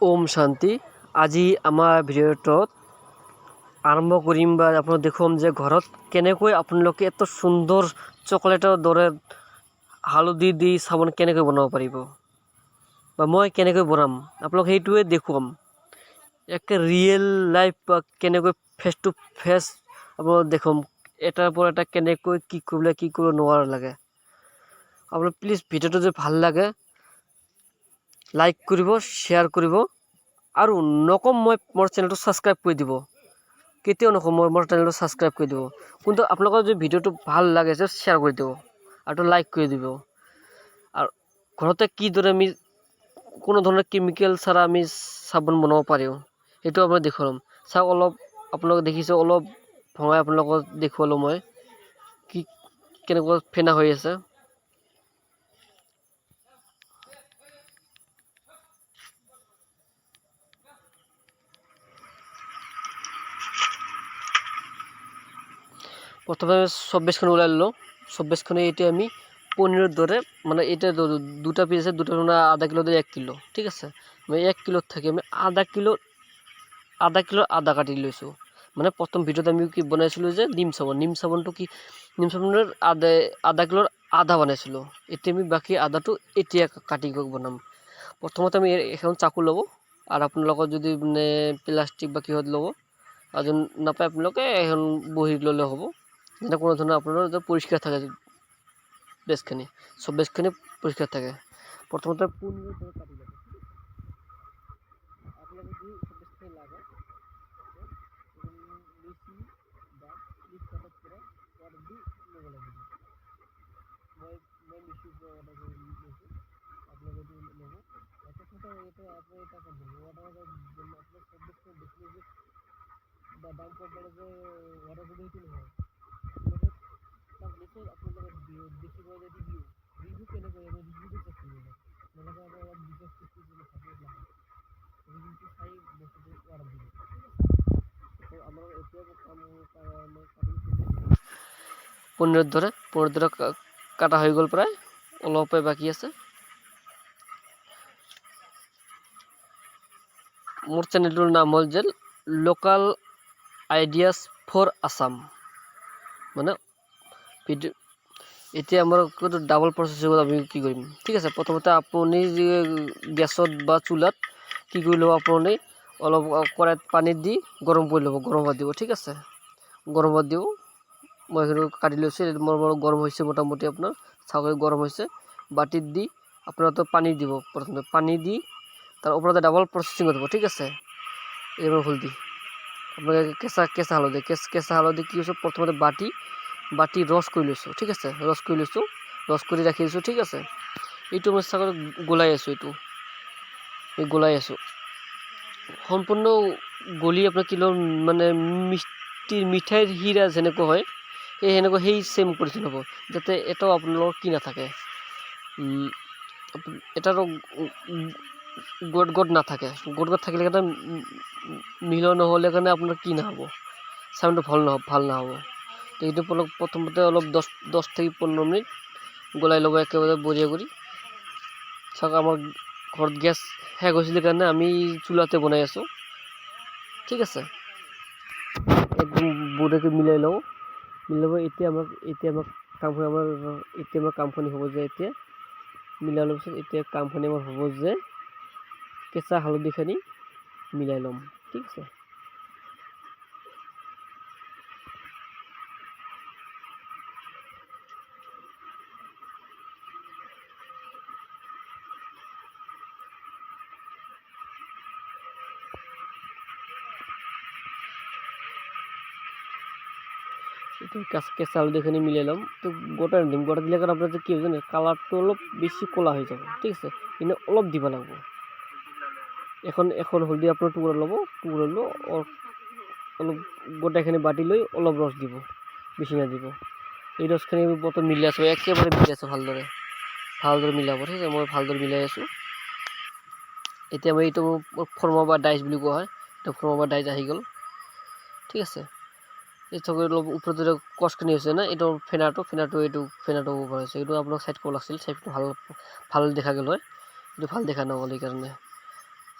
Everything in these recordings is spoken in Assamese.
ওম শান্তি। আজি আমাৰ ভিডিঅ'টোত আৰম্ভ কৰিম বা আপোনালোক দেখুৱাম যে ঘৰত কেনেকৈ আপোনালোকে এত সুন্দৰ চকলেটৰ দৰে হালধি দি চাবোন কেনেকৈ বনাব পাৰিব বা মই কেনেকৈ বনাম আপোনালোক সেইটোৱে দেখুৱাম। একে ৰিয়েল লাইফ বা কেনেকৈ ফেচ টু ফেচ আপোনালোক দেখুৱাম, এটাৰ পৰা এটা কেনেকৈ কি কৰিব নোৱাৰা লাগে। আপোনালোক প্লিজ ভিডিঅ'টো যদি ভাল লাগে লাইক কৰিব, শ্বেয়াৰ কৰিব আৰু নকম মই মোৰ চেনেলটো ছাবস্ক্ৰাইব কৰি দিব। কেতিয়াও নকম মোৰ চেনেলটো ছাবস্ক্ৰাইব কৰি দিব, কিন্তু আপোনালোকৰ যদি ভিডিঅ'টো ভাল লাগে যে শ্বেয়াৰ কৰি দিব আৰু লাইক কৰি দিব। আৰু ঘৰতে কিদৰে আমি কোনো ধৰণৰ কেমিকেল ছাড়া আমি চাবোন বনাব পাৰোঁ সেইটো আপোনাক দেখুৱাম। চাওক, অলপ আপোনালোকে দেখিছে, অলপ ভঙাই আপোনালোকক দেখুৱালোঁ মই কি কেনেকুৱা ফেনা হৈ আছে। প্রথমে সব্বেশখানে ওলাই লো। সব্বেশখানে এটা আমি পনিরের দরে মানে এটা দুটা পিস আছে, দুটো মানে আধা কিলো দিয়ে 1 কিলো, ঠিক আছে। আমি 1 কিলোর থেকে আমি আধা কিলোর আধা কাটি লৈছোঁ। মানে প্ৰথম ভিডিঅ'ত আমি কি বনাইছিলোঁ যে নিম চাবোনটো কি নিম চাবোনের আধা কিলোর আধা বনাইছিলোঁ। এতিয়া আমি বাকী আধাটো এতিয়া কাটি বনাম। প্ৰথমতে আমি এখন চাকু ল'ব আৰু আপোনালোকৰ যদি মানে প্লাষ্টিক বা কিহত ল'ব আৰু যদি নাপায় আপোনালোকে এখন বহি ল'লে হ'ব, যেনে কোনো ধৰণৰ আপোনাৰ পৰিষ্কাৰ থাকে বেছখিনি, চব বেছখিনি পৰিষ্কাৰ থাকে। প্ৰথমতে পোনবোৰ কাটি ল'ব, আপোনালোকে যি বেছখিনি লাগে বেছি বা 30 কাটার পরে অর্ডার দি ল'ব লাগিব। মই বেছি অর্ডার কৰি লৈছোঁ, আপোনালোকে যদি ল'ব প্ৰথমতে এইটো আপুনি এটা কাম কৰিব, অৰ্ডাৰ আপোনাৰ চব বেছখিনি বেছি যে দাম কম পড়ে যে অর্ডার করবে সেইটো নহয়। তার নিচে আপনাদের বেশি করে রিভিউ কেনেকৈ আমি রিভিউটো চেক কৰিব নহ'লে আমাৰ অলপ বিশেষ কিছু থাকে ৰিভিউটো চাই বস্তুটো অৰ্ডাৰ দিব, ঠিক আছে। তো আমাৰ এতিয়া পনিৰেৰ ধৰে কাটা হয়ে গ'ল, প্ৰায় অলপে বাকি আছে। মোৰ চেনেলটোৰ নাম হ'ল যে লোকাল আইডিয়াছ ফৰ আসাম। মানে ভিডিঅ' এতিয়া আমাৰ ডাবল প্ৰচেছ আমি কি কৰিম, ঠিক আছে। প্ৰথমতে আপুনি গেছত বা চুলাত কি কৰি ল'ব, আপুনি অলপ কড়াইত পানী দি গৰম কৰি ল'ব, গৰম ভাত দিব, ঠিক আছে। গৰম ভাত দিব, মই সেইটো কাটি লৈছোঁ, মোৰ গৰম হৈছে মোটামুটি আপোনাৰ চাউল গৰম হৈছে। বাটিত দি আপোনাৰ তো পানী দিব, প্ৰথমতে পানী দি তাৰ ওপৰতে ডাবল প্ৰচেছিং কৰিব, ঠিক আছে। এইবাৰ হলদি আপোনালোকে কেঁচা হালধি কি হৈছে, প্ৰথমতে বাটি ৰস কৰি লৈছোঁ, ঠিক আছে। ৰস কৰি ৰাখি দিছোঁ, ঠিক আছে। এইটো মই চাগৈ গলাই আছোঁ সম্পূৰ্ণ গলি আপোনাৰ কিলো মানে মিঠাইৰ হীৰা যেনেকুৱা হয় সেনেকুৱা সেই চেম কৰিছিল হ'ব, যাতে এটাও আপোনালোকৰ কি নাথাকে, এটাৰো গোট নাথাকে। গোট থাকিলে কাৰণে মিহল নহ'লে কাৰণে আপোনাৰ কি নহ'ব, চাউণ্ডটো ভাল নহ'ব। তো এইটো প্ৰথমতে অলপ 10 থেকে 15 মিনিট গলাই ল'ব একেবাৰে বঢ়িয়া কৰি। চাওক, আমাৰ ঘৰত গেছ শেষ হৈছিলে কাৰণে আমি চুলাতে বনাই আছোঁ, ঠিক আছে। একদম বঢ়িয়াকৈ মিলাই ল'ব। এতিয়া আমাৰ কামখিনি হ'ব যে এতিয়া মিলাই লোৱাৰ পিছত এতিয়া কামখিনি আমাৰ হ'ব যে কেঁচা হালধিখিনি মিলাই ল'ম, ঠিক আছে। কেঁচা হালধিখিনি মিলাই ল'ম। তো গোটা দিম, গোটা দিলে কাৰণে আপোনাৰ যে কি হয় জানে, কালাৰটো অলপ বেছি ক'লা হৈ যাব, ঠিক আছে। কিন্তু অলপ দিব লাগিব। এখন হলদি আপোনাৰ টুকুৰা ল'ব, অলপ গোটাইখিনি বাটি লৈ অলপ ৰস দিব, বেছি নাদিব। এই ৰসখিনি প্ৰথম মিলাই আছোঁ, একেবাৰে মিলাই আছোঁ ভালদৰে মিলাব, ঠিক আছে। মই ভালদৰে মিলাই আছোঁ। এতিয়া মই এইটো ফৰ্মা বা ডাইচ বুলি কোৱা হয়, এইটো ফৰ্মা বা ডাইচ আহি গ'ল, ঠিক আছে। এই চকলেট অলপ ওপৰত কষ্টখিনি হৈছে না, এইটো ফেনাটো ওপৰ হৈছে, এইটো আপোনাক চাইড কৰিব লাগিছিল, চাইডটো ভাল দেখা গ'ল হয়, এইটো ভাল দেখা নগ'ল, সেইকাৰণে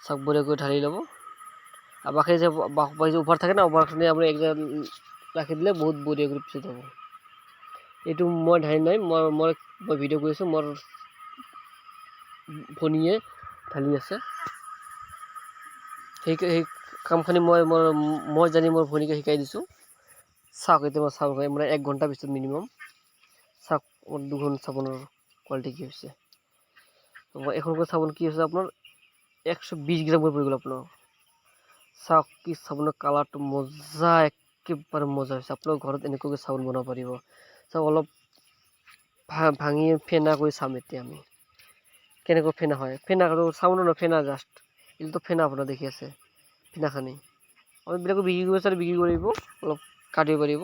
চাওক বঢ়িয়াকৈ ঢালি ল'ব। আৰু বাকী যে ওপৰত থাকে না, ওপৰখিনি আপুনি এক জেগাত ৰাখি দিলে বহুত বঢ়িয়াকৈ পিছত হ'ব। এইটো মই ঢালি নাই, মই ভিডিঅ' কৰি আছোঁ, মোৰ ভনীয়ে ঢালি আছে। সেই কামখিনি মই জানি মোৰ ভনীকে শিকাই দিছোঁ। চাওক এতিয়া মই চাওক মানে 1 ঘণ্টা পিছত মিনিমাম চাওক মোৰ 2খন চাবোনৰ কোৱালিটি কি হৈছে। এখনকৈ চাবোন কি হৈছে আপোনাৰ 120 গ্ৰামকৈ পৰি গ'ল আপোনাৰ। চাওক কি চাবোনৰ কালাৰটো মজা, একেবাৰে মজা হৈছে। আপোনালোকৰ ঘৰত এনেকুৱাকৈ চাবোন বনাব পাৰিব। চাওক অলপ ভাঙি ফেনা কৰি চাম এতিয়া আমি কেনেকৈ ফেনা হয়। ফেনা চাবোন নহয়, ফেনা জাষ্ট এইটোতো ফেনা আপোনাৰ দেখি আছে ফেনাখিনি। আপুনি বিলাকো বিক্ৰী কৰি বিক্ৰী কৰিব, অলপ কাটিব পাৰিব।